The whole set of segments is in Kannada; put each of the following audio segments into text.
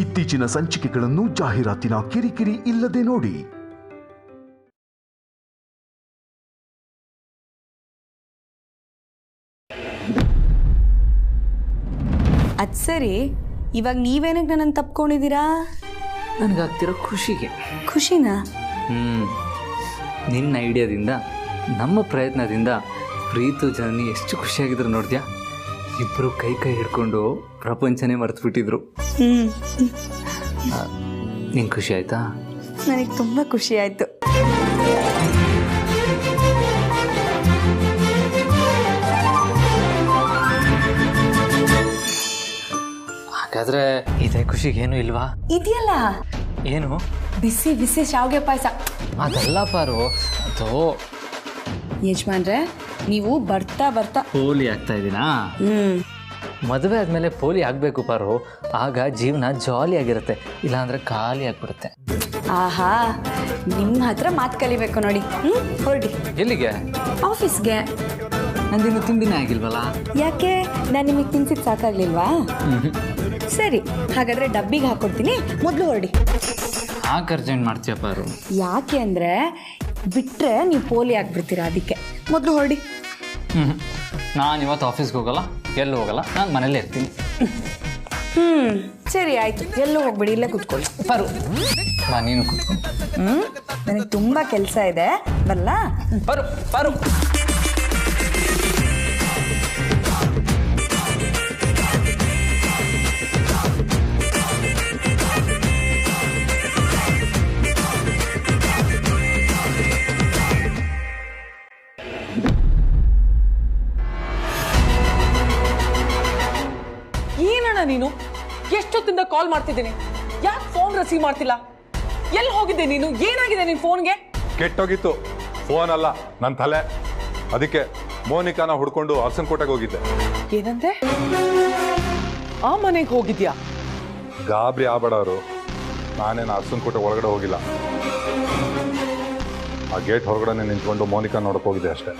ಇತ್ತೀಚಿನ ಸಂಚಿಕೆಗಳನ್ನು ಜಾಹೀರಾತಿನ ಕಿರಿಕಿರಿ ಇಲ್ಲದೆ ನೋಡಿ. ಅದು ಸರಿ, ಇವಾಗ ನೀವೇನಕ್ಕೆ ನನ್ನನ್ನು ತಪ್ಕೊಂಡಿದ್ದೀರಾ? ನನಗಾಗ್ತಿರೋ ಖುಷಿಗೆ. ಖುಷಿನಾ? ನಿನ್ನ ಐಡಿಯಾದಿಂದ, ನಮ್ಮ ಪ್ರಯತ್ನದಿಂದ ಪ್ರೀತು ಜನನಿ ಎಷ್ಟು ಖುಷಿಯಾಗಿದ್ರು ನೋಡಿದ್ಯಾ? ಇಬ್ಬರು ಕೈ ಕೈ ಹಿಡ್ಕೊಂಡು ಪ್ರಪಂಚನೇ ಮರೆತು ಬಿಟ್ಟಿದ್ರು. ನಿಂಗೆ ಖುಷಿ ಆಯ್ತಾ? ನನಗೆ ತುಂಬ ಖುಷಿ ಆಯಿತು. ಹಾಗಾದ್ರೆ ಇದೇ ಖುಷಿಗೇನು ಇಲ್ವಾ? ಇದೆಯಲ್ಲ, ಏನು? ಬಿಸಿ ಬಿಸಿ ಶಾವಿಗೆ ಪಾಯಸ. ಅದಲ್ಲ ಪಾರು, ಅದು ಯಜಮಾನ್ರೆ, ನೀವು ಬರ್ತಾ ಬರ್ತಾ ಪೋಲಿ ಆಗ್ತಾ ಇದ್ದೀನಾ? ಮದುವೆ ಆದಮೇಲೆ ಪೋಲಿ ಆಗಬೇಕು ಪಾರು, ಆಗ ಜೀವನ ಜಾಲಿ ಆಗಿರುತ್ತೆ, ಇಲ್ಲಾಂದ್ರೆ ಖಾಲಿ ಆಗಿಬಿಡುತ್ತೆ. ಆಹಾ, ನಿಮ್ಮ ಹತ್ರ ಮಾತು ಕಲಿಬೇಕು ನೋಡಿ. ಹೊರಡಿ. ಎಲ್ಲಿಗೆ? ಆಫೀಸ್ಗೆ. ನಂದಿನ್ನು ತಿಂಡಿನೇ ಆಗಿಲ್ವಲ್ಲ? ಯಾಕೆ, ನಾನು ನಿಮಗೆ ತಿನ್ಸಿದ್ದು ಸಾಕಾಗ್ಲಿಲ್ವಾ? ಸರಿ, ಹಾಗಾದ್ರೆ ಡಬ್ಬಿಗೆ ಹಾಕೊಡ್ತೀನಿ, ಮೊದಲು ಹೊರಡಿ. ಯಾಕೆ ಅರ್ಜೆಂಟ್ ಮಾಡ್ತೀಯ ಪಾರು? ಯಾಕೆ ಅಂದರೆ ಬಿಟ್ಟರೆ ನೀವು ಪೋಲಿ ಆಗಿಬಿಡ್ತೀರಾ, ಅದಕ್ಕೆ ಮೊದಲು ಹೊರಡಿ. ನಾನು ಇವತ್ತು ಆಫೀಸ್ಗೆ ಹೋಗಲ್ಲ, ಎಲ್ಲೂ ಹೋಗಲ್ಲ, ನಾನು ಮನೇಲೇ ಇರ್ತೀನಿ. ಸರಿ ಆಯಿತು, ಎಲ್ಲೂ ಹೋಗ್ಬಿಡಿ, ಇಲ್ಲೇ ಕೂತ್ಕೊಳ್ಳಿ. ಪಾರು ಬಾ, ನೀನು ಕೂತ್ಕೊಂಡು. ನನಗೆ ತುಂಬ ಕೆಲಸ ಇದೆ, ಬರಲ್ಲ? ಪಾರು ಪಾರು ಏನಣ್ಣ ನೀನು? ಎಷ್ಟೊತ್ತಿಂದ ಕಾಲ್ ಮಾಡ್ತಿದ್ದೀನಿ, ಯಾಕೆ ಫೋನ್ ರಿಸೀವ್ ಮಾಡ್ತಿಲ್ಲ? ಎಲ್ಲಿ ಹೋಗಿದ್ದೆ ನೀನು? ಏನಾಗಿದೆ ನಿನ್ ಫೋನ್ಗೆ? ಕೆಟ್ಟೋಗಿತ್ತು. ಫೋನ್ ಅಲ್ಲ, ನನ್ನ ತಲೆ. ಅದಕ್ಕೆ ಮೋನಿಕಾನ ಹುಡ್ಕೊಂಡು ಅರಸನಕೋಟೆಗೆ ಹೋಗಿದ್ದೆ. ಏನಂತೆ? ಆ ಮನೆಗೆ ಹೋಗಿದ್ಯಾ? ಗಾಬರಿ ಆಗ್ಬೇಡವರು, ನಾನೇನು ಅರಸನಕೋಟೆ ಒಳಗಡೆ ಹೋಗಿಲ್ಲ. ಆ ಗೇಟ್ ಹೊರಗಡೆ ನಿಂತ್ಕೊಂಡು ಮೋನಿಕಾ ನೋಡಕ್ ಹೋಗಿದ್ದೆ ಅಷ್ಟೇ.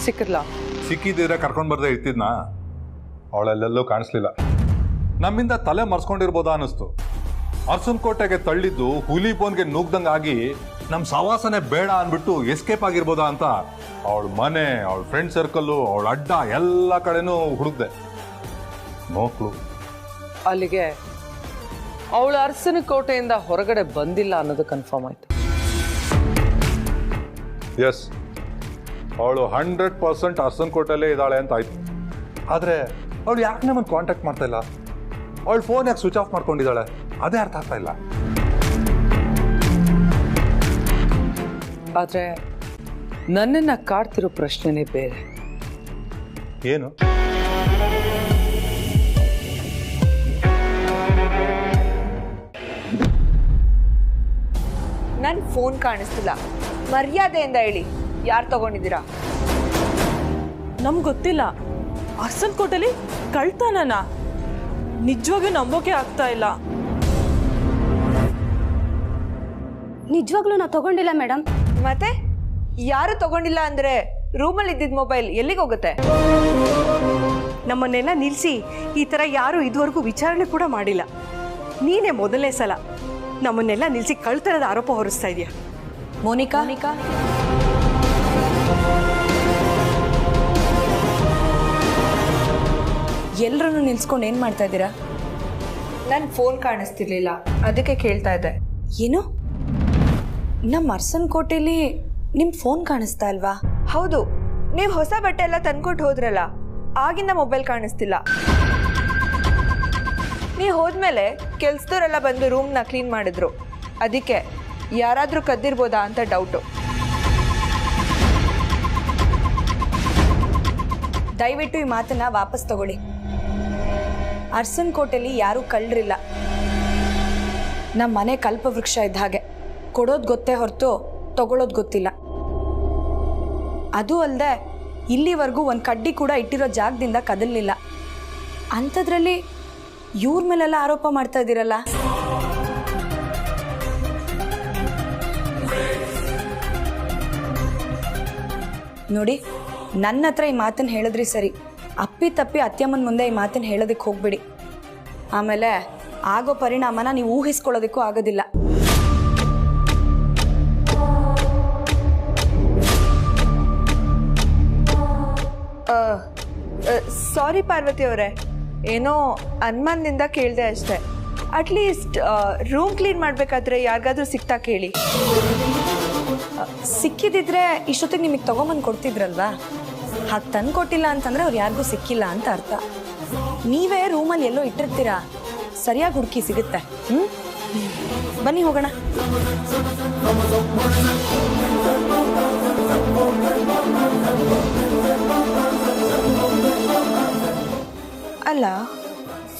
ಸಿಕ್ಕಿರ್ಲಾ? ಸಿಕ್ಕಿದ್ರೆ ಕರ್ಕೊಂಡು ಬರ್ದೆ ಇರ್ತಿದ್ನಾ? ಅವಳೆಲ್ಲೆಲ್ಲೂ ಕಾಣಿಸ್ಲಿಲ್ಲ. ನಮ್ಮಿಂದ ತಲೆ ಮರ್ಸ್ಕೊಂಡಿರ್ಬೋದಾ ಅನ್ನಿಸ್ತು. ಅರಸನಕೋಟೆಗೆ ತಳ್ಳಿದ್ದು ಹುಲಿ ಬೋನ್ಗೆ ನುಗ್ದಂಗೆ ಆಗಿ ನಮ್ಮ ಸವಾಸನೆ ಬೇಡ ಅಂದ್ಬಿಟ್ಟು ಎಸ್ಕೇಪ್ ಆಗಿರ್ಬೋದಾ ಅಂತ ಅವಳ ಮನೆ, ಅವಳ ಫ್ರೆಂಡ್ ಸರ್ಕಲ್ಲು, ಅವಳ ಅಡ್ಡ ಎಲ್ಲ ಕಡೆನೂ ಹುಡುಕ್ದೆ. ನೋಕ್ಲು. ಅಲ್ಲಿಗೆ ಅವಳು ಅರಸನಕೋಟೆಯಿಂದ ಹೊರಗಡೆ ಬಂದಿಲ್ಲ ಅನ್ನೋದು ಕನ್ಫರ್ಮ್ ಆಯ್ತು. ಎಸ್, ಅವಳು 100% ಅರಸನಕೋಟೆಲ್ಲೇ ಇದ್ದಾಳೆ ಅಂತ ಆಯ್ತು. ಆದರೆ ಅವಳು ಯಾಕೆ ನಮ್ಮನ್ನು ಕಾಂಟ್ಯಾಕ್ಟ್ ಮಾಡ್ತಾ ಇಲ್ಲ? ಅವಳು ಫೋನ್ ಯಾಕೆ ಸ್ವಿಚ್ ಆಫ್ ಮಾಡ್ಕೊಂಡಿದ್ದಾಳೆ? ಅದೇ ಅರ್ಥ ಆಗ್ತಾ ಇಲ್ಲ. ಆದರೆ ನನ್ನನ್ನು ಕಾಡ್ತಿರೋ ಪ್ರಶ್ನೆನೇ ಬೇರೆ. ಏನು? ನನ್ನ ಫೋನ್ ಕಾಣಿಸ್ತಿಲ್ಲ, ಮರ್ಯಾದೆಯಿಂದ ಹೇಳಿ, ಯಾರು ತಗೊಂಡಿದ್ದೀರಾ? ನಮ್ಗೆ ಗೊತ್ತಿಲ್ಲ. ಅರಸನಕೋಟೆಲಿ ಕಳ್ತನನ? ನಿಜವಾಗ್ಲೂ ನಂಬೋಕೆ ಆಗ್ತಾ ಇಲ್ಲ. ನಿಜವಾಗ್ಲೂ ನಾವು ತಗೊಂಡಿಲ್ಲ ಮೇಡಮ್. ಮತ್ತೆ ಯಾರು ತಗೊಂಡಿಲ್ಲ ಅಂದ್ರೆ ರೂಮಲ್ಲಿ ಇದ್ದಿದ್ದ ಮೊಬೈಲ್ ಎಲ್ಲಿಗೆ ಹೋಗುತ್ತೆ? ನಮ್ಮನ್ನೆಲ್ಲ ನಿಲ್ಲಿಸಿ ಈ ಥರ ಯಾರು ಇದುವರೆಗೂ ವಿಚಾರಣೆ ಕೂಡ ಮಾಡಿಲ್ಲ. ನೀನೇ ಮೊದಲನೇ ಸಲ ನಮ್ಮನ್ನೆಲ್ಲ ನಿಲ್ಲಿಸಿ ಕಳ್ತನದ ಆರೋಪ ಹೊರಿಸ್ತಾ ಇದೆಯಾ? ಮೋನಿಕಾ, ಎಲ್ಲರನ್ನು ನಿಲ್ಸ್ಕೊಂಡು ಏನು ಮಾಡ್ತಾ ಇದ್ದೀರಾ? ನನ್ನ ಫೋನ್ ಕಾಣಿಸ್ತಿರ್ಲಿಲ್ಲ, ಅದಕ್ಕೆ ಕೇಳ್ತಾ ಇದ್ದೆ. ಏನು, ನಮ್ಮ ಅರಸನಕೋಟೆಲಿ ನಿಮ್ಮ ಫೋನ್ ಕಾಣಿಸ್ತಾ ಇಲ್ವಾ? ಹೌದು, ನೀವು ಹೊಸ ಬಟ್ಟೆ ಎಲ್ಲ ತಂದ್ಕೊಟ್ಟು ಹೋದ್ರಲ್ಲ, ಆಗಿಂದ ಮೊಬೈಲ್ ಕಾಣಿಸ್ತಿಲ್ಲ. ನೀವು ಹೋದ್ಮೇಲೆ ಕೆಲ್ಸದವರೆಲ್ಲ ಬಂದು ರೂಮ್ನ ಕ್ಲೀನ್ ಮಾಡಿದ್ರು, ಅದಕ್ಕೆ ಯಾರಾದರೂ ಕದ್ದಿರ್ಬೋದಾ ಅಂತ ಡೌಟು. ದಯವಿಟ್ಟು ಈ ಮಾತನ್ನ ವಾಪಸ್ ತಗೊಳ್ಳಿ. ಅರಸನಕೋಟೆಲಿ ಯಾರೂ ಕಳ್ಳರಿಲ್ಲ. ನಮ್ಮ ಮನೆ ಕಲ್ಪವೃಕ್ಷ ಇದ್ದ ಹಾಗೆ, ಕೊಡೋದು ಗೊತ್ತೇ ಹೊರತು ತಗೊಳ್ಳೋದು ಗೊತ್ತಿಲ್ಲ. ಅದು ಅಲ್ಲದೆ ಇಲ್ಲಿವರೆಗೂ ಒಂದು ಕಡ್ಡಿ ಕೂಡ ಇಟ್ಟಿರೋ ಜಾಗದಿಂದ ಕದಲಿಲ್ಲ. ಅಂಥದ್ರಲ್ಲಿ ಇವ್ರ ಮೇಲೆಲ್ಲ ಆರೋಪ ಮಾಡ್ತಾ ಇದ್ದೀರಲ್ಲ? ನೋಡಿ, ನನ್ನ ಹತ್ರ ಈ ಮಾತನ್ನು ಹೇಳಿದ್ರಿ ಸರಿ, ಅಪ್ಪಿ ತಪ್ಪಿ ಅತ್ಯಮ್ಮನ ಮುಂದೆ ಈ ಮಾತನ್ನು ಹೇಳೋದಕ್ಕೆ ಹೋಗ್ಬಿಡಿ. ಆಮೇಲೆ ಆಗೋ ಪರಿಣಾಮನ ನೀವು ಊಹಿಸ್ಕೊಳ್ಳೋದಕ್ಕೂ ಆಗೋದಿಲ್ಲ. ಸಾರಿ ಪಾರ್ವತಿ ಅವರೇ, ಏನೋ ಅನುಮಾನದಿಂದ ಕೇಳಿದೆ ಅಷ್ಟೇ. ಅಟ್ಲೀಸ್ಟ್ ರೂಮ್ ಕ್ಲೀನ್ ಮಾಡಬೇಕಾದ್ರೆ ಯಾರಿಗಾದ್ರೂ ಸಿಗ್ತಾ ಕೇಳಿ. ಸಿಕ್ಕಿದಿದ್ರೆ ಇಷ್ಟೊತ್ತಿಗೆ ನಿಮಗೆ ತೊಗೊಂಬಂದು ಕೊಡ್ತಿದ್ರಲ್ವಾ? ಹಾಗೆ ತಂದು ಕೊಟ್ಟಿಲ್ಲ ಅಂತಂದರೆ ಅವ್ರು ಯಾರಿಗೂ ಸಿಕ್ಕಿಲ್ಲ ಅಂತ ಅರ್ಥ. ನೀವೇ ರೂಮಲ್ಲಿ ಎಲ್ಲೋ ಇಟ್ಟಿರ್ತೀರಾ, ಸರಿಯಾಗಿ ಹುಡುಕಿ ಸಿಗುತ್ತೆ. ಬನ್ನಿ ಹೋಗೋಣ. ಅಲ್ಲ,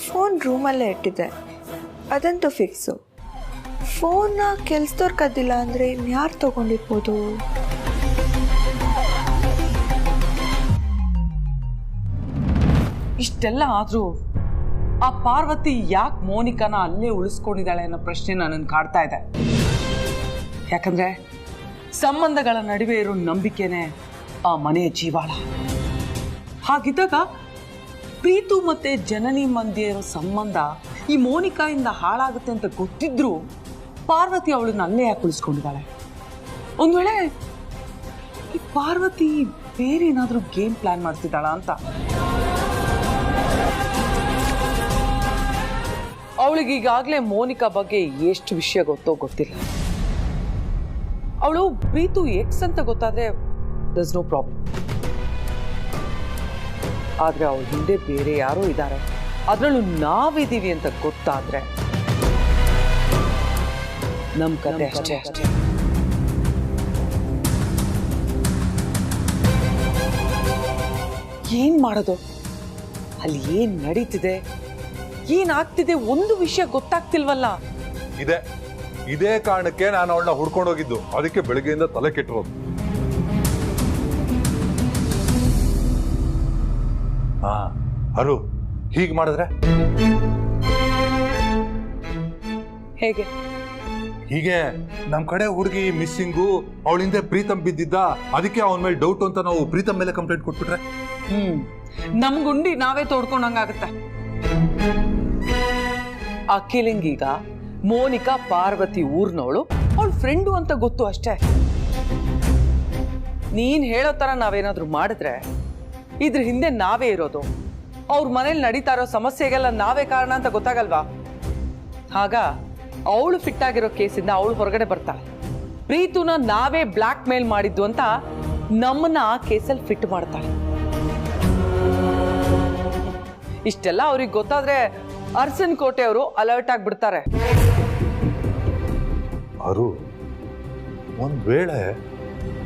ಫೋನ್ ರೂಮಲ್ಲೇ ಇಟ್ಟಿದ್ದೆ, ಅದಂತೂ ಫಿಕ್ಸು. ಫೋನ್ನ ಕೆಲ್ಸದವ್ರು ಕದ್ದಿಲ್ಲ ಅಂದರೆ ಇನ್ಯಾರು ತೊಗೊಂಡಿರ್ಬೋದು? ಇಷ್ಟೆಲ್ಲ ಆದರೂ ಆ ಪಾರ್ವತಿ ಯಾಕೆ ಮೋನಿಕಾನ ಅಲ್ಲೇ ಉಳಿಸ್ಕೊಂಡಿದ್ದಾಳೆ ಅನ್ನೋ ಪ್ರಶ್ನೆ ನನ್ನನ್ನು ಕಾಡ್ತಾ ಇದೆ. ಯಾಕಂದರೆ ಸಂಬಂಧಗಳ ನಡುವೆ ಇರೋ ನಂಬಿಕೆನೇ ಆ ಮನೆಯ ಜೀವಾಳ. ಹಾಗಿದ್ದಾಗ ಪ್ರೀತು ಮತ್ತು ಜನನಿ ಮಧ್ಯೆ ಇರೋ ಸಂಬಂಧ ಈ ಮೋನಿಕಾಯಿಂದ ಹಾಳಾಗುತ್ತೆ ಅಂತ ಗೊತ್ತಿದ್ರೂ ಪಾರ್ವತಿ ಅವಳನ್ನ ಅಲ್ಲೇ ಯಾಕೆ ಉಳಿಸ್ಕೊಂಡಿದ್ದಾಳೆ? ಒಂದು ವೇಳೆ ಈ ಪಾರ್ವತಿ ಬೇರೆ ಏನಾದರೂ ಗೇಮ್ ಪ್ಲಾನ್ ಮಾಡ್ತಿದ್ದಾಳ ಅಂತ. ಅವಳಿಗೆ ಈಗಾಗಲೇ ಮೋನಿಕಾ ಬಗ್ಗೆ ಎಷ್ಟು ವಿಷಯ ಗೊತ್ತೋ ಗೊತ್ತಿಲ್ಲ. ಅವಳು ಪ್ರೀತು ಎಕ್ಸ್ ಅಂತ ಗೊತ್ತಾದ್ರೆ ದರ್ಸ್ ನೋ ಪ್ರಾಬ್ಲಮ್. ಆದ್ರೆ ಅವಳ ಹಿಂದೆ ಬೇರೆ ಯಾರೋ ಇದ್ದಾರೆ, ಅದರಲ್ಲೂ ನಾವಿದ್ದೀವಿ ಅಂತ ಗೊತ್ತಾದ್ರೆ ನಮ್ ಕತೆ ಅಷ್ಟೇ. ಏನ್ ಮಾಡೋದು? ಅಲ್ಲಿ ಏನ್ ನಡೀತಿದೆ, ಏನಾಗ್ತಿದೆ, ಒಂದು ವಿಷಯ ಗೊತ್ತಾಗ್ತಿಲ್ವಲ್ಲ. ಇದೇ ಕಾರಣಕ್ಕೆ ನಾನು ಅವಳನ್ನ ಹುಡ್ಕೊಂಡೋಗಿದ್ದು. ಅದಕ್ಕೆ ಬೆಳಗ್ಗೆಯಿಂದ ತಲೆ ಕೆಟ್ಟಿರೋದು. ಅರು, ಹೀಗೆ ಮಾಡಿದ್ರೆ ಹೇಗೆ? ಹೀಗೆ ನಮ್ ಕಡೆ ಹುಡುಗಿ ಮಿಸ್ಸಿಂಗು, ಅವಳಿಂದ ಪ್ರೀತಮ್ ಬಿದ್ದಿದ್ದ, ಅದಕ್ಕೆ ಅವನ ಮೇಲೆ ಡೌಟ್ ಅಂತ ನಾವು ಪ್ರೀತಮ್ ಮೇಲೆ ಕಂಪ್ಲೇಂಟ್ ಕೊಟ್ಬಿಟ್ರೆ ನಮ್ ಗುಂಡಿ ನಾವೇ ತೋಡ್ಕೊಂಡಂಗಾಗತ್ತೆ. ಆ ಕಿಲಿಂಗೀಗ ಮೋನಿಕಾ ಪಾರ್ವತಿ ಊರ್ನವಳು, ಅವಳ ಫ್ರೆಂಡು ಅಂತ ಗೊತ್ತು ಅಷ್ಟೇ. ನೀನ್ ಹೇಳೋ ತರ ನಾವೇನಾದ್ರೂ ಮಾಡಿದ್ರೆ ಇದ್ರ ಹಿಂದೆ ನಾವೇ ಇರೋದು, ಅವ್ರ ಮನೇಲಿ ನಡೀತಾ ಇರೋ ಸಮಸ್ಯೆಗೆಲ್ಲ ನಾವೇ ಕಾರಣ ಅಂತ ಗೊತ್ತಾಗಲ್ವಾ? ಆಗ ಅವಳು ಫಿಟ್ ಆಗಿರೋ ಕೇಸಿಂದ ಅವಳು ಹೊರಗಡೆ ಬರ್ತಾಳೆ. ಪ್ರೀತುನ ನಾವೇ ಬ್ಲ್ಯಾಕ್ ಮೇಲ್ ಮಾಡಿದ್ದು ಅಂತ ನಮ್ಮನ್ನ ಆ ಕೇಸಲ್ಲಿ ಫಿಟ್ ಮಾಡ್ತಾಳೆ. ಇಷ್ಟೆಲ್ಲ ಅವ್ರಿಗೆ ಗೊತ್ತಾದ್ರೆ ಅರ್ಸನ್ ಕೋಟೆ ಅವರು ಅಲರ್ಟ್ ಆಗ್ಬಿಡ್ತಾರೆ. ಅರು, ಒಂದ್ ವೇಳೆ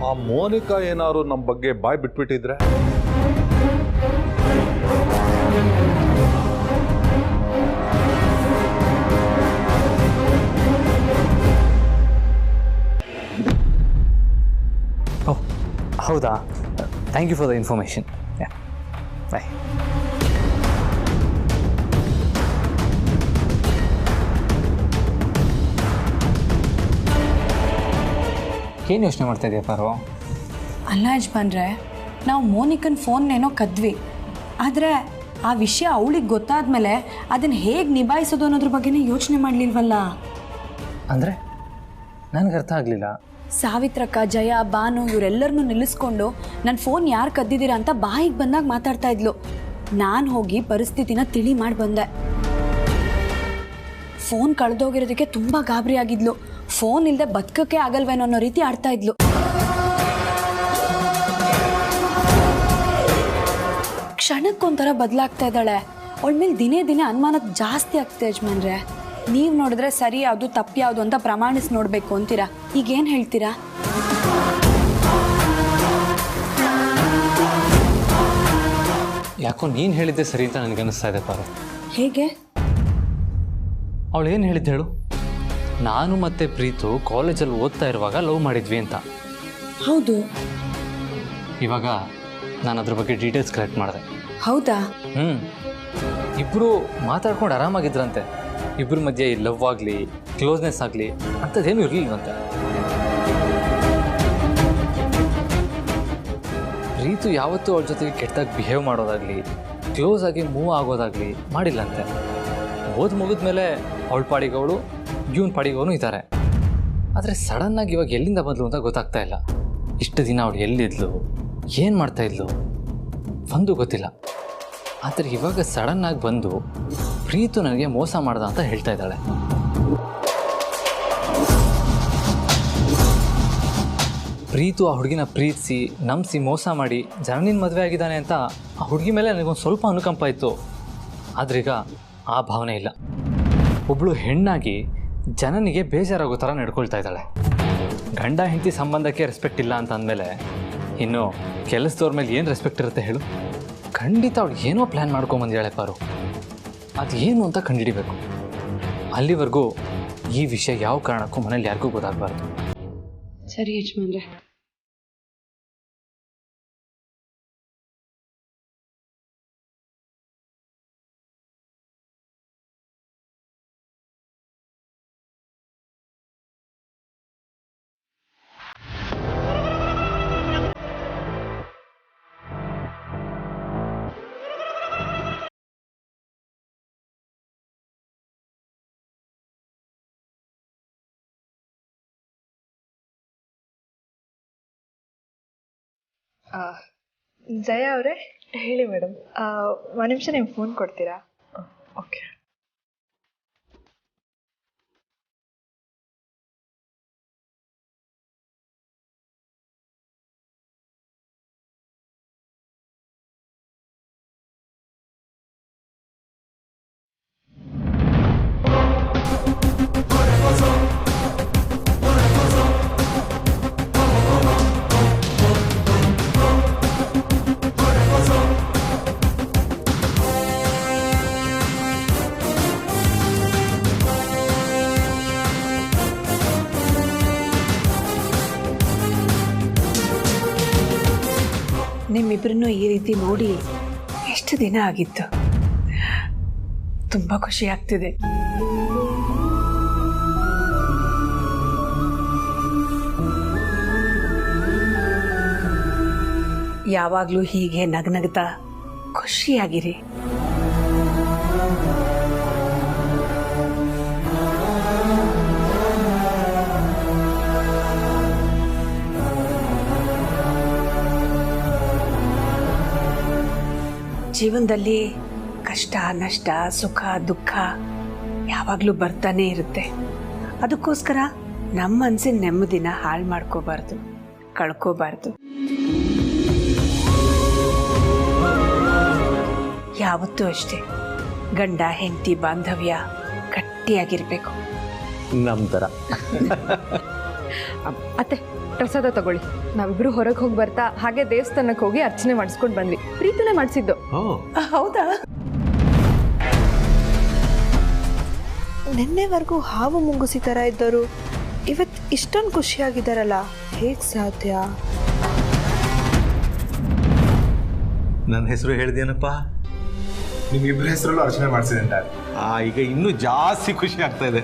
ಆ ಮೋನಿಕಾ ಏನಾದ್ರು ನಮ್ಮ ಬಗ್ಗೆ ಬಾಯ್ ಬಿಟ್ಬಿಟ್ಟಿದ್ರೆ? ಓಹ್ ಹೌದಾ, thank you for the information. Bye. ಏನು ಯೋಚನೆ ಮಾಡ್ತಾ ಇದೆಯಾ ಪಾರು? ಅಲ್ಲ ಯಜಮಾನ್ರೆ, ನಾವು ಮೋನಿಕನ್ ಫೋನ್ನೇನೋ ಕದ್ವಿ, ಆದರೆ ಆ ವಿಷಯ ಅವಳಿಗೆ ಗೊತ್ತಾದ್ಮೇಲೆ ಅದನ್ನು ಹೇಗೆ ನಿಭಾಯಿಸೋದು ಅನ್ನೋದ್ರ ಬಗ್ಗೆನೇ ಯೋಚನೆ ಮಾಡಲಿಲ್ವಲ್ಲ. ಅಂದರೆ ನನಗೆ ಅರ್ಥ ಆಗಲಿಲ್ಲ. ಸಾವಿತ್ರಕ್ಕ, ಜಯ, ಬಾನು ಇವರೆಲ್ಲರನ್ನೂ ನಿಲ್ಲಿಸ್ಕೊಂಡು ನನ್ನ ಫೋನ್ ಯಾರು ಕದ್ದಿದ್ದೀರಾ ಅಂತ ಬಾಯಿಗೆ ಬಂದಾಗ ಮಾತಾಡ್ತಾ ಇದ್ಲು. ನಾನು ಹೋಗಿ ಪರಿಸ್ಥಿತಿನ ತಿಳಿ ಮಾಡಿ ಬಂದೆ. ಫೋನ್ ಕಳೆದೋಗಿರೋದಕ್ಕೆ ತುಂಬ ಗಾಬರಿ ಆಗಿದ್ಲು. ಫೋನ್ ಇಲ್ಲದೆ ಬದುಕಕ್ಕೆ ಆಗಲ್ವೇನೋ ಅನ್ನೋ ರೀತಿ ಆಡ್ತಾ ಇದ್ಲು. ಕ್ಷಣಕ್ಕೊಂಥರ ಬದಲಾಗ್ತಾ ಇದ್ದಾಳೆ. ಅವಳ ಮೇಲೆ ದಿನೇ ದಿನೇ ಅನುಮಾನ ಜಾಸ್ತಿ ಆಗ್ತದೆ ಯಜಮಾನ್ರೆ. ನೀವು ನೋಡಿದ್ರೆ ಸರಿ ಯಾವುದು ತಪ್ಪು ಯಾವುದು ಅಂತ ಪ್ರಮಾಣಿಸಿ ನೋಡಬೇಕು ಅಂತೀರಾ. ಈಗೇನು ಹೇಳ್ತೀರಾ? ಯಾಕೋ ನೀನು ಹೇಳಿದ್ದೆ ಸರಿ ಅಂತ ನನಗನ್ನಿಸ್ತಾ ಇದೆ ಪಾರು. ಹೇಗೆ? ಅವಳು ಏನು ಹೇಳಿದ್ದು ಹೇಳು? ನಾನು ಮತ್ತು ಪ್ರೀತು ಕಾಲೇಜಲ್ಲಿ ಓದ್ತಾ ಇರುವಾಗ ಲವ್ ಮಾಡಿದ್ವಿ ಅಂತ. ಹೌದು. ಇವಾಗ ನಾನು ಅದ್ರ ಬಗ್ಗೆ ಡೀಟೇಲ್ಸ್ ಕಲೆಕ್ಟ್ ಮಾಡಿದೆ. ಹೌದಾ? ಇಬ್ಬರು ಮಾತಾಡ್ಕೊಂಡು ಆರಾಮಾಗಿದ್ರಂತೆ. ಇಬ್ಬರ ಮಧ್ಯೆ ಈ ಲವ್ ಆಗಲಿ ಕ್ಲೋಸ್ನೆಸ್ ಆಗಲಿ ಅಂಥದ್ದೇನು ಇರಲಿಲ್ಲವಂತೆ. ಪ್ರೀತು ಯಾವತ್ತೂ ಅವಳ ಜೊತೆಗೆ ಕೆಟ್ಟದಾಗಿ ಬಿಹೇವ್ ಮಾಡೋದಾಗಲಿ ಕ್ಲೋಸ್ ಆಗಿ ಮೂವ್ ಆಗೋದಾಗಲಿ ಮಾಡಿಲ್ಲಂತೆ. ಓದ್ ಮುಗಿದ್ಮೇಲೆ ಅವಳ ಪಾಡಿಗೆ ಅವಳು ಇವನ್ ಪಾಡಿಗೆ ಅವನು ಇದ್ದಾರೆ. ಆದರೆ ಸಡನ್ನಾಗಿ ಇವಾಗ ಎಲ್ಲಿಂದ ಬಂದ್ಲು ಅಂತ ಗೊತ್ತಾಗ್ತಾ ಇಲ್ಲ. ಇಷ್ಟು ದಿನ ಅವಳು ಎಲ್ಲಿದ್ಲು, ಏನು ಮಾಡ್ತಾಯಿದ್ಲು ಒಂದು ಗೊತ್ತಿಲ್ಲ. ಆದರೆ ಇವಾಗ ಸಡನ್ನಾಗಿ ಬಂದು ಪ್ರೀತು ನನಗೆ ಮೋಸ ಮಾಡ್ದ ಅಂತ ಹೇಳ್ತಾ ಇದ್ದಾಳೆ. ಪ್ರೀತು ಆ ಹುಡುಗಿನ ಪ್ರೀತಿಸಿ ನಂಬಿಸಿ ಮೋಸ ಮಾಡಿ ಜನನಿನ ಮದುವೆ ಆಗಿದ್ದಾನೆ ಅಂತ ಆ ಹುಡುಗಿ ಮೇಲೆ ನನಗೊಂದು ಸ್ವಲ್ಪ ಅನುಕಂಪ ಇತ್ತು. ಆದ್ರೀಗ ಆ ಭಾವನೆ ಇಲ್ಲ. ಒಬ್ಬಳು ಹೆಣ್ಣಾಗಿ ಜನನಿಗೆ ಬೇಜಾರಾಗೋ ಥರ ನಡ್ಕೊಳ್ತಾ ಇದ್ದಾಳೆ. ಗಂಡ ಹೆಂಡತಿ ಸಂಬಂಧಕ್ಕೆ ರೆಸ್ಪೆಕ್ಟ್ ಇಲ್ಲ ಅಂತ ಅಂದಮೇಲೆ ಇನ್ನು ಕೆಲಸದವ್ರ ಮೇಲೆ ಏನು ರೆಸ್ಪೆಕ್ಟ್ ಇರುತ್ತೆ ಹೇಳು? ಖಂಡಿತ ಅವಳು ಏನೋ ಪ್ಲ್ಯಾನ್ ಮಾಡ್ಕೊಂಬಂದಿದ್ದಾಳೆ ಪಾರು. ಅದು ಏನು ಅಂತ ಕಂಡುಹಿಡಿಬೇಕು. ಅಲ್ಲಿವರೆಗೂ ಈ ವಿಷಯ ಯಾವ ಕಾರಣಕ್ಕೂ ಮನೇಲಿ ಯಾರಿಗೂ ಗೊತ್ತಾಗಬಾರ್ದು. ಸರಿ ಯಜಮಾನ್ರೆ. ಜಯ ಅವರೇ, ಹೇಳಿ ಮೇಡಮ್. ಒಂದು ನಿಮಿಷ ನೀವು ಫೋನ್ ಕೊಡ್ತೀರಾ? ಓಕೆ. ನಿಮ್ಮಿಬ್ಬರನ್ನು ಈ ರೀತಿ ನೋಡಿ ಎಷ್ಟು ದಿನ ಆಗಿತ್ತು. ತುಂಬ ಖುಷಿ ಆಗ್ತಿದೆ. ಯಾವಾಗಲೂ ಹೀಗೆ ನಗನಗ್ತಾ ಖುಷಿಯಾಗಿರಿ. ಜೀವನದಲ್ಲಿ ಕಷ್ಟ ನಷ್ಟ ಸುಖ ದುಃಖ ಯಾವಾಗಲೂ ಬರ್ತಾನೆ ಇರುತ್ತೆ. ಅದಕ್ಕೋಸ್ಕರ ನಮ್ಮ ಮನಸ್ಸಿನ ನೆಮ್ಮದಿನ ಹಾಳು ಮಾಡ್ಕೋಬಾರ್ದು, ಕಳ್ಕೋಬಾರ್ದು. ಯಾವತ್ತೂ ಅಷ್ಟೇ ಗಂಡ ಹೆಂಡತಿ ಬಾಂಧವ್ಯ ಗಟ್ಟಿಯಾಗಿರ್ಬೇಕು. ನಮ್ಮ ಥರ. ಅತ್ತೆ, ಪ್ರಸಾದ ತಗೊಳ್ಳಿ. ನಾವಿಬ್ರು ಹೊರಗೆ ಹೋಗಿ ಬರ್ತಾ ಹಾಗೆ ದೇವಸ್ಥಾನಕ್ಕೆ ಹೋಗಿ ಅರ್ಚನೆ ಮಾಡಿಸ್ಕೊಂಡು ಬಂದ್ವಿ. ಪ್ರೀತಿನೇ ಮಾಡಿಸಿದ್ದು. ಹೌದಾ? ನಿನ್ನೆವರೆಗೂ ಹಾವು ಮುಂಗುಸಿ ಥರ ಇದ್ದವರು ಇವತ್ತು ಇಷ್ಟೊಂದು ಖುಷಿಯಾಗಿದ್ದಾರಲ್ಲ, ಹೇಗೆ ಸಾಧ್ಯ? ನನ್ನ ಹೆಸರು ಹೇಳಿದೇನಪ್ಪ? ನಿಮ್ಮಿಬ್ಬರ ಹೆಸರಲ್ಲೂ ಅರ್ಚನೆ ಮಾಡಿಸಿದೆ ಅಂತ. ಈಗ ಇನ್ನೂ ಜಾಸ್ತಿ ಖುಷಿ ಆಗ್ತಾ ಇದೆ.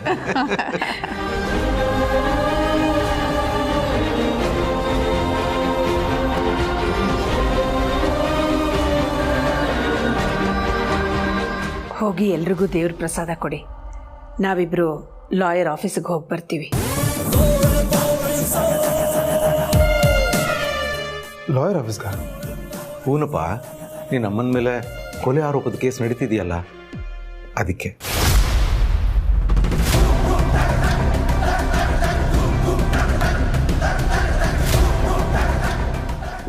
ಹೋಗಿ ಎಲ್ರಿಗೂ ದೇವ್ರ ಪ್ರಸಾದ ಕೊಡಿ. ನಾವಿಬ್ರು ಲಾಯರ್ ಆಫೀಸಿಗೆ ಹೋಗಿ ಬರ್ತೀವಿ. ಲಾಯರ್ ಆಫೀಸ್ಗ? ಹೂನಪ್ಪ, ನೀನು ಅಮ್ಮನ ಮೇಲೆ ಕೊಲೆ ಆರೋಪದ ಕೇಸ್ ನಡೀತಿದೆಯಲ್ಲ, ಅದಕ್ಕೆ.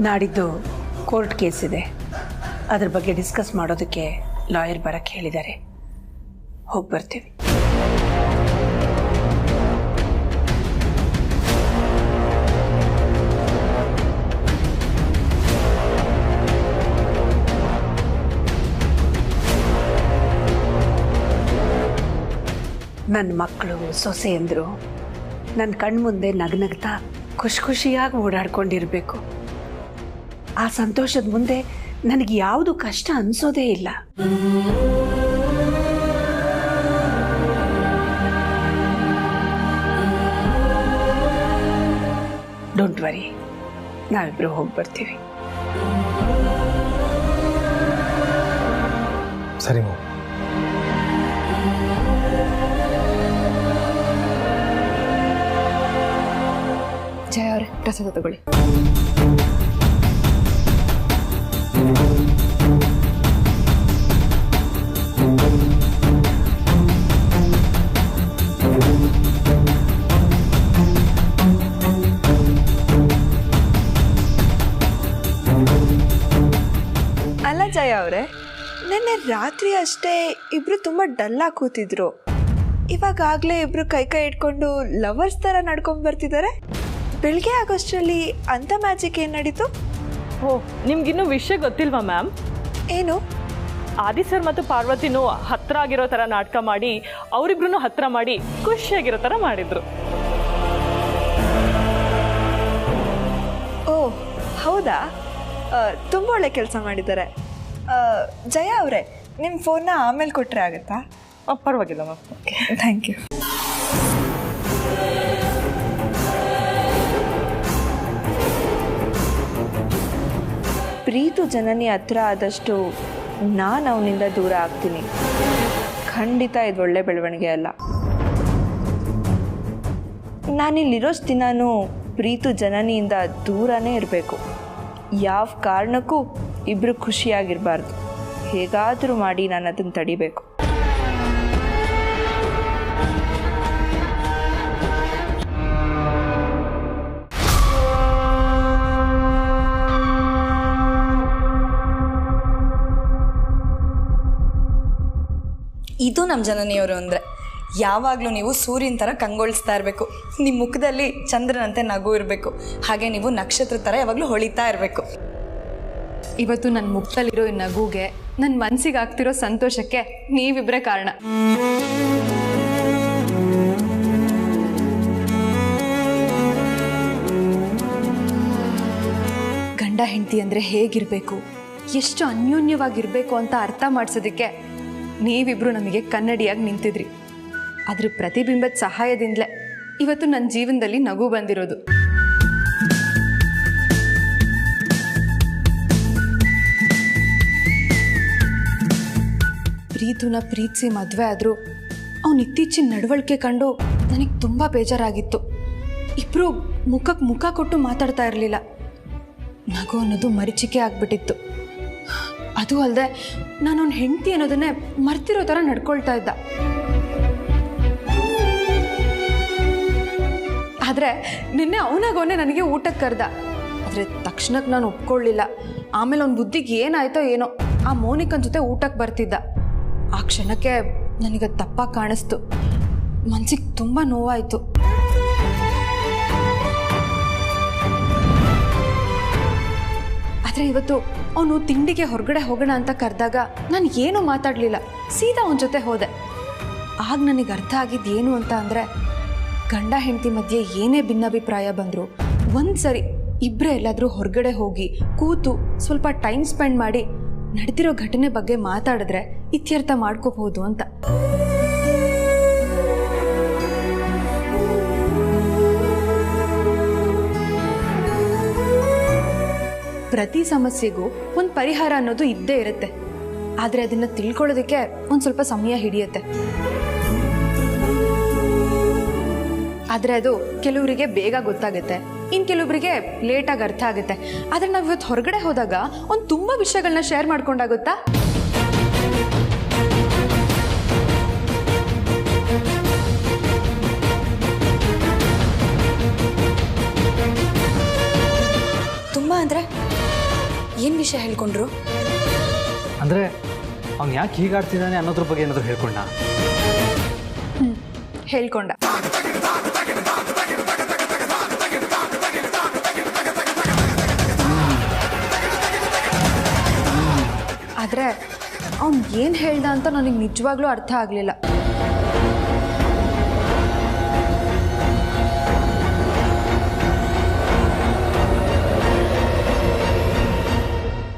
ನಾಡಿದ್ದು ಕೋರ್ಟ್ ಕೇಸ್ ಇದೆ, ಅದ್ರ ಬಗ್ಗೆ ಡಿಸ್ಕಸ್ ಮಾಡೋದಕ್ಕೆ ಲಾಯರ್ ಬರಕ್ಕೆ ಹೇಳಿದ್ದಾರೆ. ಹೋಗಿ ಬರ್ತೀವಿ. ನನ್ನ ಮಕ್ಕಳು ಸೊಸೆಯಂದರು ನನ್ನ ಕಣ್ಮುಂದೆ ನಗ್ನಗ್ತಾ ಖುಷಿಯಾಗಿ ಓಡಾಡ್ಕೊಂಡಿರ್ಬೇಕು. ಆ ಸಂತೋಷದ ಮುಂದೆ ನನಗೆ ಯಾವುದು ಕಷ್ಟ ಅನಿಸೋದೇ ಇಲ್ಲ. ಡೋಂಟ್ ವರಿ, ನಾವಿಬ್ರು ಹೋಗಿ ಬರ್ತೀವಿ. ಸರಿ ಮಾ. ಪ್ರಸಾದ ತಗೊಳ್ಳಿ. ಅಲ್ಲ ಜಯ ಅವರೇ, ನಿನ್ನೆ ರಾತ್ರಿ ಅಷ್ಟೇ ಇಬ್ರು ತುಂಬ ಡಲ್ಲಾಗಿ ಕೂತಿದ್ರು. ಇವಾಗಲೇ ಇಬ್ರು ಕೈ ಇಟ್ಕೊಂಡು ಲವರ್ಸ್ ಥರ ನಡ್ಕೊಂಡು ಬರ್ತಿದ್ದಾರೆ. ಬೆಳಗ್ಗೆ ಆಗೋಷ್ಟರಲ್ಲಿ ಅಂಥ ಮ್ಯಾಜಿಕ್ ಏನು ನಡೀತು? ಓ, ನಿಮ್ಗಿನ್ನೂ ವಿಷಯ ಗೊತ್ತಿಲ್ವಾ ಮ್ಯಾಮ್? ಏನು? ಆದಿ ಸರ್ ಮತ್ತು ಪಾರ್ವತಿನೂ ಹತ್ರ ಆಗಿರೋ ಥರ ನಾಟಕ ಮಾಡಿ ಅವರಿಬ್ರು ಹತ್ರ ಮಾಡಿ ಖುಷಿಯಾಗಿರೋ ಥರ ಮಾಡಿದ್ರು. ಓ ಹೌದಾ? ತುಂಬ ಒಳ್ಳೆ ಕೆಲಸ ಮಾಡಿದ್ದಾರೆ. ಜಯ ಅವರೇ, ನಿಮ್ಮ ಫೋನ್ನ ಆಮೇಲೆ ಕೊಟ್ಟರೆ ಆಗುತ್ತಾ? ಪರವಾಗಿಲ್ಲ ma'am. Okay, thank you. Preethu Janani ಹತ್ರ ಆದಷ್ಟು ನಾನು ಅವನಿಂದ ದೂರ ಆಗ್ತೀನಿ. ಖಂಡಿತ ಇದು ಒಳ್ಳೆ ಬೆಳವಣಿಗೆ ಅಲ್ಲ. ನಾನಿಲ್ಲಿರೋಷ್ಟು ದಿನಾನು ಪ್ರೀತು ಜನನಿಯಿಂದ ದೂರನೇ ಇರಬೇಕು. ಯಾವ ಕಾರಣಕ್ಕೂ ಇಬ್ಬರು ಖುಷಿಯಾಗಿರಬಾರ್ದು. ಹೇಗಾದರೂ ಮಾಡಿ ನಾನು ಅದನ್ನು ತಡಿಬೇಕು. ಇದು ನಮ್ಮ ಜನನಿಯವರು ಅಂದರೆ ಯಾವಾಗಲೂ ನೀವು ಸೂರ್ಯನ ಥರ ಕಂಗೊಳಿಸ್ತಾ ಇರಬೇಕು. ನಿಮ್ಮ ಮುಖದಲ್ಲಿ ಚಂದ್ರನಂತೆ ನಗು ಇರಬೇಕು. ಹಾಗೆ ನೀವು ನಕ್ಷತ್ರ ಥರ ಯಾವಾಗಲೂ ಹೊಳಿತಾ ಇರಬೇಕು. ಇವತ್ತು ನನ್ನ ಮುಖದಲ್ಲಿರೋ ಈ ನಗುಗೆ, ನನ್ನ ಮನಸ್ಸಿಗೆ ಆಗ್ತಿರೋ ಸಂತೋಷಕ್ಕೆ ನೀವಿಬ್ಬರೇ ಕಾರಣ. ಗಂಡ ಹೆಂಡತಿ ಅಂದರೆ ಹೇಗಿರಬೇಕು, ಎಷ್ಟು ಅನ್ಯೋನ್ಯವಾಗಿರಬೇಕು ಅಂತ ಅರ್ಥ ಮಾಡಿಸೋದಕ್ಕೆ ನೀವಿಬ್ಬರು ನಮಗೆ ಕನ್ನಡಿಯಾಗಿ ನಿಂತಿದ್ರಿ. ಅದ್ರ ಪ್ರತಿಬಿಂಬದ ಸಹಾಯದಿಂದಲೇ ಇವತ್ತು ನನ್ನ ಜೀವನದಲ್ಲಿ ನಗು ಬಂದಿರೋದು. ಪ್ರೀತುನ ಪ್ರೀತಿಸಿ ಮದುವೆ ಆದರೂ ಅವನು ಇತ್ತೀಚಿನ ನಡವಳಿಕೆ ಕಂಡು ನನಗೆ ತುಂಬ ಬೇಜಾರಾಗಿತ್ತು. ಇಬ್ಬರು ಮುಖಕ್ಕೆ ಮುಖ ಕೊಟ್ಟು ಮಾತಾಡ್ತಾ ಇರಲಿಲ್ಲ. ನಗು ಅನ್ನೋದು ಮರೀಚಿಕೆ ಆಗಿಬಿಟ್ಟಿತ್ತು. ಅದು ಅಲ್ಲದೆ ನಾನು ಅವ್ನ ಹೆಂಡತಿ ಅನ್ನೋದನ್ನೇ ಮರ್ತಿರೋ ಥರ ನಡ್ಕೊಳ್ತಾ ಇದ್ದ. ಆದರೆ ನಿನ್ನೆ ಅವನಾಗವನೇ ನನಗೆ ಊಟಕ್ಕೆ ಕರೆದ. ಆದರೆ ತಕ್ಷಣಕ್ಕೆ ನಾನು ಒಪ್ಕೊಳ್ಳಿಲ್ಲ. ಆಮೇಲೆ ಅವ್ನ ಬುದ್ಧಿಗೆ ಏನಾಯ್ತೋ ಏನೋ ಆ ಮೋನಿಕನ ಜೊತೆ ಊಟಕ್ಕೆ ಬರ್ತಿದ್ದ. ಆ ಕ್ಷಣಕ್ಕೆ ನನಗದು ತಪ್ಪಾಗಿ ಕಾಣಿಸ್ತು. ಮನಸ್ಸಿಗೆ ತುಂಬ ನೋವಾಯಿತು. ಆದರೆ ಇವತ್ತು ಅವನು ತಿಂಡಿಗೆ ಹೊರಗಡೆ ಹೋಗೋಣ ಅಂತ ಕರೆದಾಗ ನಾನು ಏನೂ ಮಾತಾಡಲಿಲ್ಲ. ಸೀದಾ ಅವನ ಜೊತೆ ಹೋದೆ. ಆಗ ನನಗೆ ಅರ್ಥ ಆಗಿದ್ದು ಏನು ಅಂತ ಅಂದರೆ, ಗಂಡ ಹೆಂಡತಿ ಮಧ್ಯೆ ಏನೇ ಭಿನ್ನಾಭಿಪ್ರಾಯ ಬಂದರೂ ಒಂದು ಸರಿ ಇಬ್ಬರೇ ಎಲ್ಲಾದರೂ ಹೊರಗಡೆ ಹೋಗಿ ಕೂತು ಸ್ವಲ್ಪ ಟೈಮ್ ಸ್ಪೆಂಡ್ ಮಾಡಿ ನಡೆದಿರೋ ಘಟನೆ ಬಗ್ಗೆ ಮಾತಾಡಿದ್ರೆ ಇತ್ಯರ್ಥ ಮಾಡ್ಕೋಬಹುದು ಅಂತ. ಪ್ರತಿ ಸಮಸ್ಯೆಗೂ ಒಂದು ಪರಿಹಾರ ಅನ್ನೋದು ಇದ್ದೇ ಇರುತ್ತೆ. ಆದರೆ ಅದನ್ನು ತಿಳ್ಕೊಳ್ಳೋದಕ್ಕೆ ಒಂದು ಸ್ವಲ್ಪ ಸಮಯ ಹಿಡಿಯುತ್ತೆ. ಆದರೆ ಅದು ಕೆಲವರಿಗೆ ಬೇಗ ಗೊತ್ತಾಗುತ್ತೆ, ಇನ್ನು ಕೆಲವರಿಗೆ ಲೇಟಾಗಿ ಅರ್ಥ ಆಗುತ್ತೆ. ಆದರೆ ನಾವು ಇವತ್ತು ಹೊರಗಡೆ ಹೋದಾಗ ಒಂದು ತುಂಬ ವಿಷಯಗಳನ್ನ ಶೇರ್ ಮಾಡ್ಕೊಂಡಾಗುತ್ತಾ? ತುಂಬ ಅಂದರೆ ಏನು ವಿಷಯ ಹೇಳ್ಕೊಂಡ್ರು? ಅಂದರೆ ಅವ್ನು ಯಾಕೆ ಹೀಗಾಡ್ತಿದ್ದಾನೆ ಅನ್ನೋದ್ರ ಬಗ್ಗೆ ಏನಾದರೂ ಹೇಳ್ಕೊಂಡ? ಹೇಳ್ಕೊಂಡ. ಆದರೆ ಅವ್ನು ಏನು ಹೇಳ್ದ ಅಂತ ನನಗೆ ನಿಜವಾಗ್ಲೂ ಅರ್ಥ ಆಗಲಿಲ್ಲ.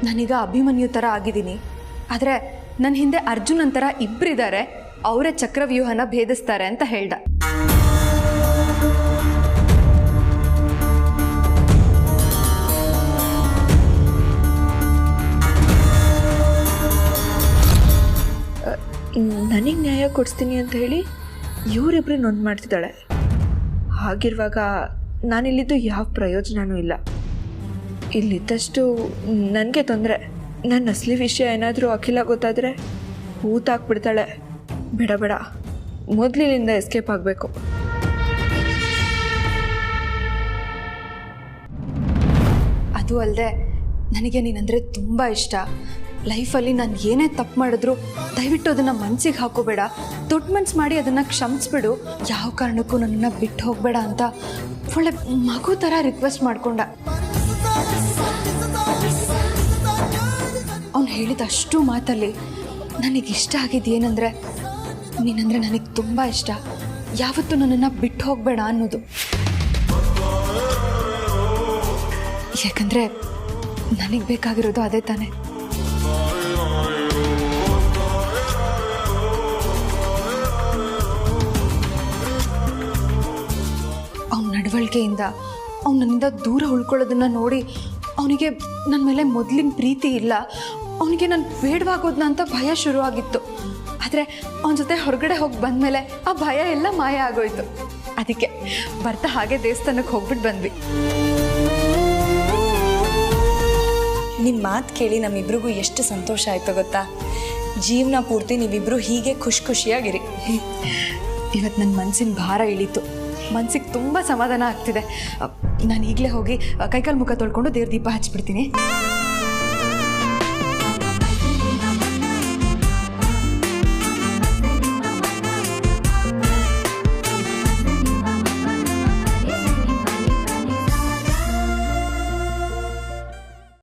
ನಾನೀಗ ಅಭಿಮನ್ಯು ಥರ ಆಗಿದ್ದೀನಿ. ಆದರೆ ನನ್ನ ಹಿಂದೆ ಅರ್ಜುನ್ ಅಂತರ ಇಬ್ಬರಿದ್ದಾರೆ, ಅವರೇ ಚಕ್ರವ್ಯೂಹನ ಭೇದಿಸ್ತಾರೆ ಅಂತ ಹೇಳ್ದ. ನನಗೆ ನ್ಯಾಯ ಕೊಡಿಸ್ತೀನಿ ಅಂತ ಹೇಳಿ ಇವರಿಬ್ಬರು ನೊಂದು ಮಾಡ್ತಿದ್ದಾಳೆ. ಹಾಗಿರುವಾಗ ನಾನಿಲ್ಲಿದ್ದು ಯಾವ ಪ್ರಯೋಜನವೂ ಇಲ್ಲ. ಇಲ್ಲಿದ್ದಷ್ಟು ನನಗೆ ತೊಂದರೆ. ನನ್ನ ಅಸಲಿ ವಿಷಯ ಏನಾದರೂ ಅಖಿಲ ಗೊತ್ತಾದರೆ ಹೂತಾಕ್ಬಿಡ್ತಾಳೆ. ಬೇಡ ಬೇಡ, ಮೊದಲಿನಿಂದ ಎಸ್ಕೇಪ್ ಆಗಬೇಕು. ಅದು ಅಲ್ಲದೆ ನನಗೆ ನೀನಂದರೆ ತುಂಬ ಇಷ್ಟ. ಲೈಫಲ್ಲಿ ನಾನು ಏನೇ ತಪ್ಪು ಮಾಡಿದ್ರು ದಯವಿಟ್ಟು ಅದನ್ನು ಮನಸ್ಸಿಗೆ ಹಾಕೋಬೇಡ. ದೊಡ್ಡ ಮನ್ಸು ಮಾಡಿ ಅದನ್ನು ಕ್ಷಮಿಸ್ಬಿಡು. ಯಾವ ಕಾರಣಕ್ಕೂ ನನ್ನನ್ನು ಬಿಟ್ಟು ಹೋಗಬೇಡ ಅಂತ ಒಳ್ಳೆ ಮಗು ಥರ ರಿಕ್ವೆಸ್ಟ್ ಮಾಡ್ಕೊಂಡ. ಅವ್ನು ಹೇಳಿದ ಅಷ್ಟು ಮಾತಲ್ಲಿ ನನಗಿಷ್ಟ ಆಗಿದ್ದೇನೆಂದರೆ ನೀನಂದರೆ ನನಗೆ ತುಂಬ ಇಷ್ಟ. ಯಾವತ್ತೂ ನನ್ನನ್ನು ಬಿಟ್ಟು ಹೋಗಬೇಡ ಅನ್ನೋದು. ಯಾಕಂದರೆ ನನಗೆ ಬೇಕಾಗಿರೋದು ಅದೇ ತಾನೆ. ಅವನ ನಡವಳಿಕೆಯಿಂದ ಅವ್ನು ನನ್ನಿಂದ ದೂರ ಉಳ್ಕೊಳ್ಳೋದನ್ನು ನೋಡಿ ಅವನಿಗೆ ನನ್ನ ಮೇಲೆ ಮೊದಲಿನ ಪ್ರೀತಿ ಇಲ್ಲ, ಅವನಿಗೆ ನಾನು ಬೇಡವಾಗೋದನ್ನ ಅಂತ ಭಯ ಶುರುವಾಗಿತ್ತು. ಆದರೆ ಅವನ ಜೊತೆ ಹೊರಗಡೆ ಹೋಗಿ ಬಂದಮೇಲೆ ಆ ಭಯ ಎಲ್ಲ ಮಾಯ ಆಗೋಯ್ತು. ಅದಕ್ಕೆ ಬರ್ತಾ ಹಾಗೆ ದೇವಸ್ಥಾನಕ್ಕೆ ಹೋಗ್ಬಿಟ್ಟು ಬಂದ್ವಿ. ನಿಮ್ಮ ಮಾತು ಕೇಳಿ ನಮ್ಮಿಬ್ರಿಗೂ ಎಷ್ಟು ಸಂತೋಷ ಆಯಿತು ಗೊತ್ತಾ. ಜೀವನ ಪೂರ್ತಿ ನೀವಿಬ್ಬರು ಹೀಗೆ ಖುಷಿಯಾಗಿರಿ. ಇವತ್ತು ನನ್ನ ಮನಸ್ಸಿನ ಭಾರ ಇಳೀತು. ಮನಸ್ಸಿಗೆ ತುಂಬ ಸಮಾಧಾನ ಆಗ್ತಿದೆ. ನಾನು ಈಗಲೇ ಹೋಗಿ ಕೈಕಾಲು ಮುಖ ತೊಳ್ಕೊಂಡು ದೇವ್ರ ದೀಪ ಹಚ್ಬಿಡ್ತೀನಿ.